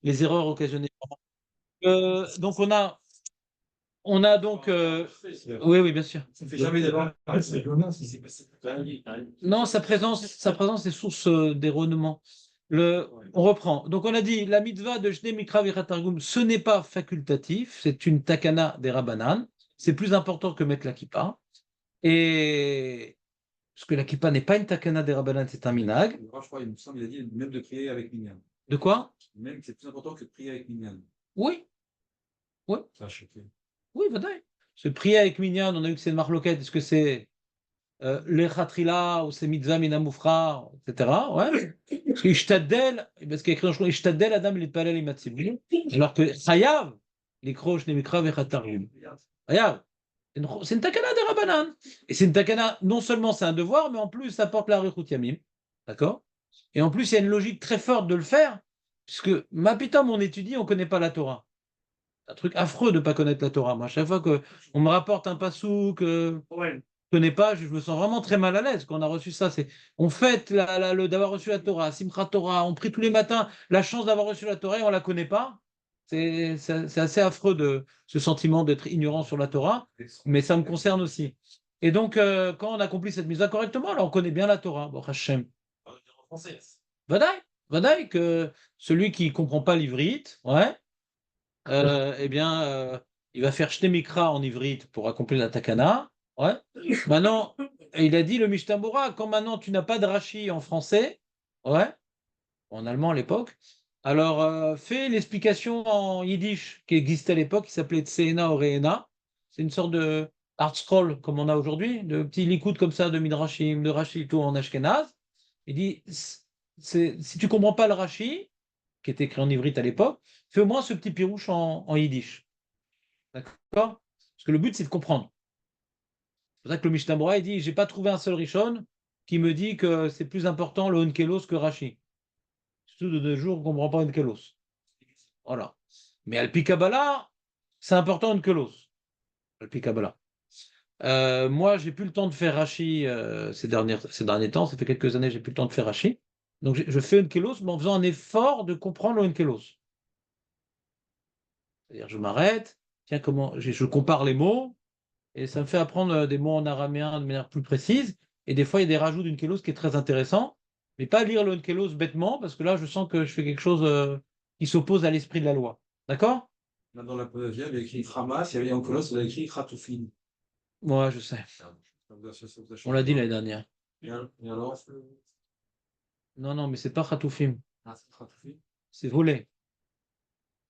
les erreurs occasionnées. Donc, on a donc. Oui, oui, bien sûr. Ça ne fait jamais d'erreur. Non, sa présence est source d'erronement. On reprend. Donc, on a dit la mitzvah de Jnei Mikra V'Chatargum, ce n'est pas facultatif, c'est une takana des Rabbanan. C'est plus important que mettre la kippa. Et parce que la kippa n'est pas une takana des Rabbanan, c'est un minag. Je crois, il me semble, il a dit même de prier avec Minyan. De quoi? Même c'est plus important que de prier avec Minyan. Oui, oui, Ça a choqué. oui, vadaï. Se prier avec minyan, on a vu que c'est une marloquette. Est-ce que c'est Lechatrila ou c'est mitzvah minamoufra, etc. Ouais. Parce que Ishtadel, parce qu'il y a écrit dans le Ishtadel, Adam il palel imatzibli. Alors que Chayav, les croches, les mikra vechatarim. Chayav. C'est une takana de Rabbanan. Et c'est une takana, non seulement c'est un devoir, mais en plus ça porte la Rechut Yamim. D'accord? Et en plus, il y a une logique très forte de le faire, puisque ma pitam, on étudie, on ne connaît pas la Torah. C'est un truc affreux de ne pas connaître la Torah. Moi, à chaque fois qu'on me rapporte un passou que je ne connais pas, je me sens vraiment très mal à l'aise quand on a reçu ça. On fête d'avoir reçu la Torah, Simchat Torah, on prie tous les matins la chance d'avoir reçu la Torah et on ne la connaît pas. C'est assez affreux ce sentiment d'être ignorant sur la Torah, mais ça me concerne aussi. Et donc, quand on accomplit cette mise-là correctement, alors on connaît bien la Torah. Bon, Hashem. En français. Vadaï, vadaï, que celui qui ne comprend pas l'ivrite, ouais, eh bien, il va faire Shne Mikra en ivrite pour accomplir la takana. Ouais. Maintenant, il a dit le Mishnah quand maintenant tu n'as pas de Rashi en français, ouais, en allemand à l'époque, alors fais l'explication en yiddish qui existait à l'époque, qui s'appelait Tseena Oreena. C'est une sorte de art scroll comme on a aujourd'hui, de petits likoud comme ça de Midrashim, de Rashi, tout en Ashkenaz. Il dit si tu comprends pas le Rashi, qui était écrit en ivrite à l'époque, fais au moins ce petit pirouche en yiddish. D'accord? Parce que le but, c'est de comprendre. C'est pour ça que le Mishnah Bora, il dit, j'ai pas trouvé un seul Rishon qui me dit que c'est plus important le Onkelos que Rashi. Surtout de nos jours, on ne comprend pas Onkelos. Voilà. Mais Alpi Kabbalah, c'est important Onkelos. Alpi Kabbalah. Moi, j'ai plus le temps de faire Rashi ces derniers temps. Ça fait quelques années que j'ai plus le temps de faire Rashi. Donc, je fais Onkelos, mais en faisant un effort de comprendre le Onkelos. C'est-à-dire, je m'arrête, tiens, je compare les mots, et ça me fait apprendre des mots en araméen de manière plus précise. Et des fois, il y a des rajouts d'une kélos qui est très intéressant, mais pas lire le kélos bêtement, parce que là, je sens que je fais quelque chose qui s'oppose à l'esprit de la loi. D'accord? Là, dans la Poésie, il y avait écrit Hamas, il y avait en colosse, il y avait écrit Khatoufin. Moi, je sais. On l'a dit l'année dernière. Et alors? Non, non, mais c'est pas Khatoufim. Ah, c'est Khatoufin? C'est volé.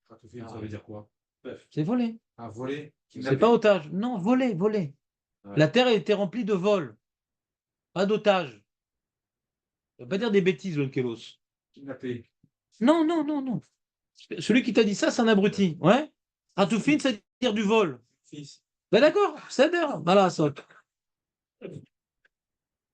Khatoufin, ça veut dire quoi? C'est volé. Ah, volé? C'est pas otage. Non, volé, volé. Ouais. La terre a été remplie de vols, pas d'otages. Ça veut pas dire des bêtises, le kélos. Kidnappé. Non, non, non, non. Celui qui t'a dit ça, c'est un abruti. Ouais. Khatoufin, c'est dire du vol. Fils. Ben d'accord, c'est bien. Voilà, ça.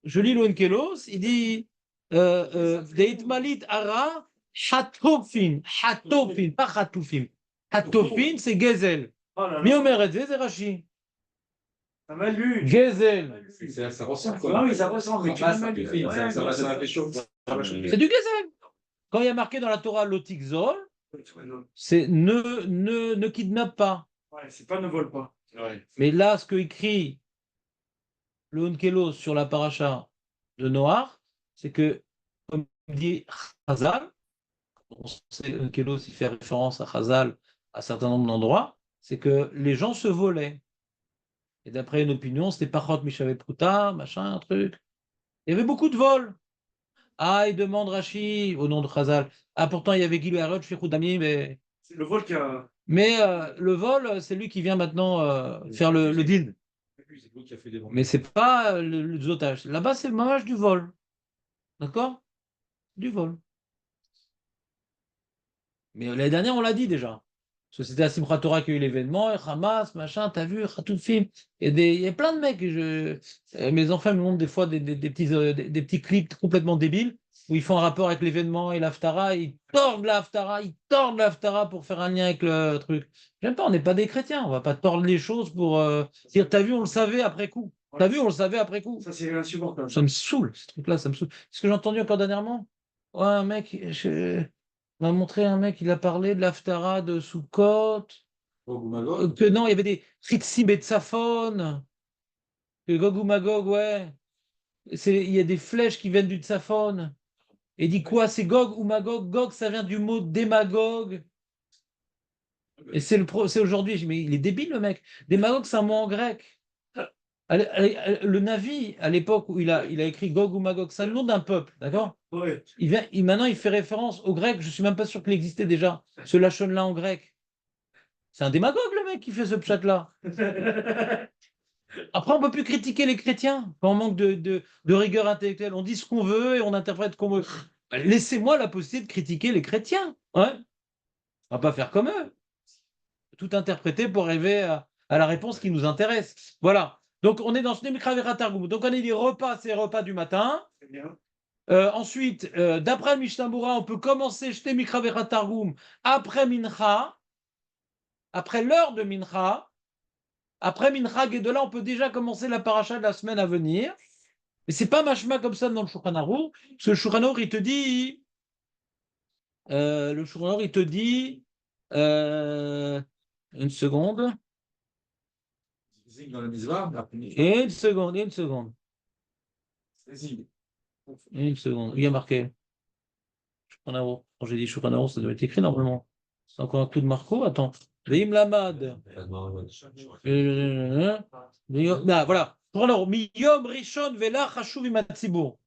Je lis l'Onkelos, il dit Deit malit ara hatofin. Hatofin, pas hatoufim. Hatofin, c'est gezel. Miomer c'est Rashi. Ça m'a lu. Gezel. Ça ressemble quoi? Ah oui, ça ressemble. Ça fait chaud. C'est du gezel. Quand il y a marqué dans la Torah l'otikzol, c'est ne kidnappe pas. Ouais, c'est pas ne vole pas. Ouais. Mais là, ce que écrit le Onkelos sur la paracha de Noach, c'est que, comme dit Chazal, on sait Onkelos il fait référence à Chazal à un certain nombre d'endroits, c'est que les gens se volaient. Et d'après une opinion, c'était Pachot Mishavet Pruta, machin, un truc. Il y avait beaucoup de vols. Ah, il demande Rashi au nom de Chazal. Ah, pourtant, il y avait Gilou Harod, Shfichudami, mais. C'est le vol qui a. Mais le vol, c'est lui qui vient maintenant faire le deal. C'est lui qui a fait des Mais c'est pas les otages. Là-bas, c'est le mamage du vol. D'accord? Du vol. Mais l'année dernière, on l'a dit déjà. Parce que c'était à Simchat Torah qu'il y a eu l'événement, et Hamas, machin, t'as vu, Khatoufim. Il y a plein de mecs. Mes enfants me montrent des fois des petits clips complètement débiles où ils font un rapport avec l'événement et l'Haftara. Ils tordent l'Haftara pour faire un lien avec le truc. J'aime pas, on n'est pas des chrétiens. On va pas tordre les choses pour dire, t'as vu, on le savait après coup. T'as vu, on le savait après coup. Ça, c'est insupportable. Ça me saoule, ce truc-là, ça me saoule. Ce que j'ai entendu encore dernièrement, ouais, un mec, On m'a montré un mec, il a parlé de l'Haftara de Sukkot, Gog ou Magog. que non, il y avait des Tritsim et Tsafon, que Gog ou Magog, ouais. Il y a des flèches qui viennent du Tsafon. Et dit quoi? C'est Gog ou Magog? Gog, ça vient du mot démagogue. Et c'est aujourd'hui. Je dis, mais il est débile, le mec. Démagogue, c'est un mot en grec. Le Navi, à l'époque où il a écrit Gog ou Magog, c'est le nom d'un peuple, d'accord? Ouais. Maintenant, il fait référence au grec. Je ne suis même pas sûr qu'il existait déjà, ce Lachon-là en grec. C'est un démagogue, le mec, qui fait ce pchat-là. Après, on ne peut plus critiquer les chrétiens quand on manque de rigueur intellectuelle. On dit ce qu'on veut et on interprète comme veut. Laissez-moi la possibilité de critiquer les chrétiens. Ouais. On va pas faire comme eux. Tout interpréter pour arriver à la réponse qui nous intéresse. Voilà. Donc, on est dans ce Nemikra Vera Targum. Donc, on est dit repas, c'est repas du matin. C'est bien. Ensuite, d'après le Mishnah Berurah, on peut commencer Shte Mikra Vera Targum après Mincha, après l'heure de Mincha. Après Mincha Gedola, on peut déjà commencer la paracha de la semaine à venir. Mais c'est pas machma comme ça dans le Shulchan Aruch, parce que le Shulchan Aruch, il te dit, euh, une seconde, Zig dans la misva, une seconde, c'est Zig. une seconde. Il y a marqué Shulchan Aruch. Quand j'ai dit Shulchan Aruch, ça doit être écrit normalement. C'est encore un coup de Marco. Attends. Veim Lamad. Ah, voilà. Shulchan Aruch. Miyom Rishon Vela Chashuv Im Hatzibur.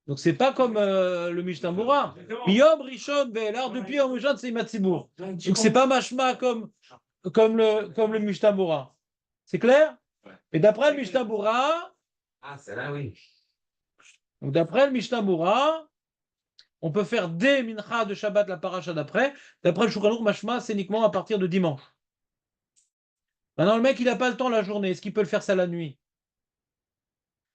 Donc c'est pas comme le Mishnah Berurah. Miyom Rishon Ve'elar, depuis Yom Rishon c'est Matzibur. Donc c'est pas mashma comme le Mishnah Berurah. C'est clair? Et d'après le Mishnah Berurah, Ah, c'est là, oui. donc d'après le Mishnah Berurah, on peut faire des mincha de Shabbat la paracha d'après. D'après le Shulchan Aruch, mashma c'est uniquement à partir de dimanche. Maintenant le mec il n'a pas le temps la journée. Est-ce qu'il peut le faire ça la nuit?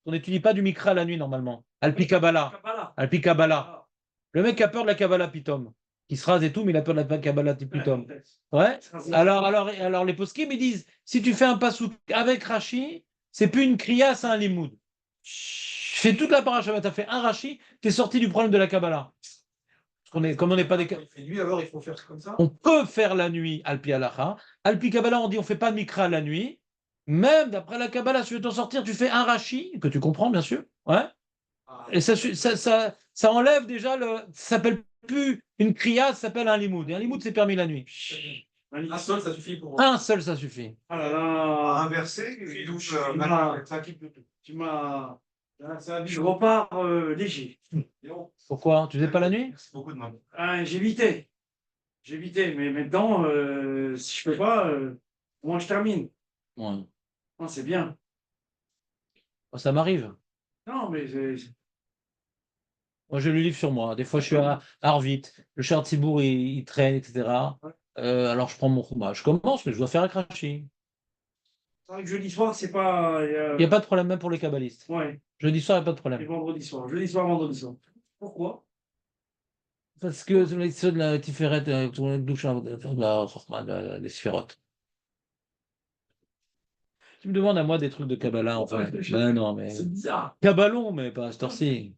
On n'étudie pas du Mikra la nuit normalement. Alpi Kabbalah. Kabbalah. Alpi Kabbalah. Le mec a peur de la Kabbalah Pitom. Il se rase et tout, mais il a peur de la Kabbalah Pitom. Ouais. Alors les poskim, ils disent, si tu fais un pasouk avec Rashi, c'est plus une kriya, c'est un limoud. Fais toute la paracha, tu as fait un Rashi, tu es sorti du problème de la Kabbalah. Comme on n'est pas des... Il fait nuit, alors il faut faire comme ça. On peut faire la nuit, Alpi Alacha. Alpi Kabbalah, on dit, on fait pas de Mikra la nuit. Même d'après la Kabbalah, si tu veux t'en sortir, tu fais un Rashi, que tu comprends, bien sûr. Ouais. Et ça enlève déjà ça s'appelle plus une kriya, ça s'appelle un limoud. Et un limoud, c'est permis la nuit. Un seul, ça suffit pour. Un seul, ça suffit. Ah là là. Inversé, Tu douche, m'as- ça quitte le tout. Tu m'as. Je repars léger. Pourquoi? Tu faisais pas la nuit? C'est beaucoup de monde. Ah, j'évitais. J'évitais. Mais maintenant, si je peux pas, au moins je termine. Ouais. Non, c'est bien. Ça m'arrive. Non, mais Moi, je le livre sur moi. Des fois, je suis à Arvit. Le Shar Tzibour, il traîne, etc. Alors, je prends mon khouma. Je commence, mais je dois faire un crashi. c'est vrai que jeudi soir, c'est pas. Il n'y a pas de problème, même pour les kabbalistes. Ouais. Jeudi soir, il n'y a pas de Et problème. vendredi soir. Jeudi soir, vendredi soir. Pourquoi? Parce que ceux de la Tiferet, tout le douche, les sphérotes. Tu me demandes à moi des trucs de Kabbalah, enfin. Ben non, mais. C'est bizarre. Kabbalon, mais pas à cette heure-ci.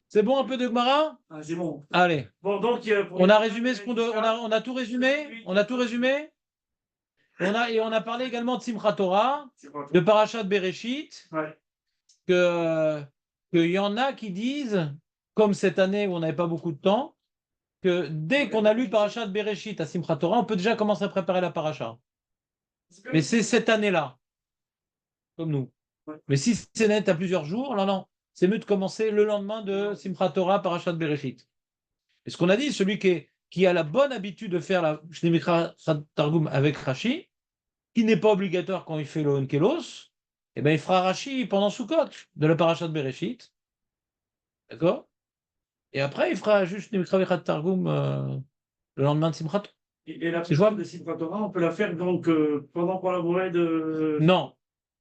C'est bon un peu de Gemara? Ah, c'est bon. Allez. Bon, donc. On a résumé ce qu'on doit. On a tout résumé? On a tout résumé? Et on a parlé également de Simchat Torah, de Parashat Bereshit, Ouais. qu'il y en a qui disent, comme cette année où on n'avait pas beaucoup de temps, que dès qu'on a lu Parashat Bereshit à Simchat Torah, on peut déjà commencer à préparer la paracha. Mais c'est cette année-là, comme nous. Ouais. Mais si c'est net à plusieurs jours, non. C'est mieux de commencer le lendemain de Simchat Torah, Parashat Bereshit. Et ce qu'on a dit, celui qui a la bonne habitude de faire la Shnei Mikra Targum avec Rashi, qui n'est pas obligatoire quand il fait le Onkelos, eh ben il fera Rashi pendant Sukkot, de la Parashat Bereshit. D'accord? Et après, il fera juste Shnei Mikra Targum le lendemain de Simchat. Et la C'est jouable? de Simchat Torah, on peut la faire donc pendant qu'on la bourrée de. Non.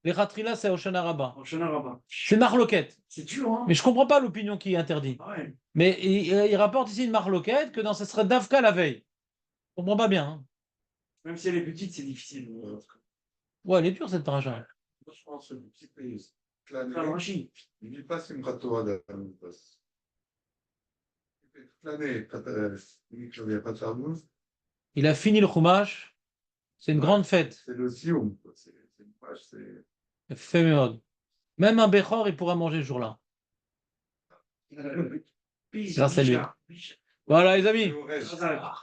Les Ratrila, c'est Hoshana Rabbah. En Shana Rabbah. C'est marloquette. C'est dur, hein? Mais je ne comprends pas l'opinion qui est interdite. Ah ouais. Mais il rapporte ici une marloquette que dans ce serait Davka la veille. Je ne comprends pas bien. Hein. Même si elle est petite, c'est difficile. Ouais, elle est dure cette paracha. Moi, je pense que le petit pays, Ah, Rashi. il ne vit pas Simchat Torah d'Adam. toute l'année, quand il n'y a pas de Tammuz, Il a fini le Chumash. C'est une grande fête. c'est le Sioum, quoi. C'est une page, c'est. Fait mémode. Même un Bechor, il pourra manger ce jour-là. Grâce à lui. Voilà, les amis. C'est au reste. Ah,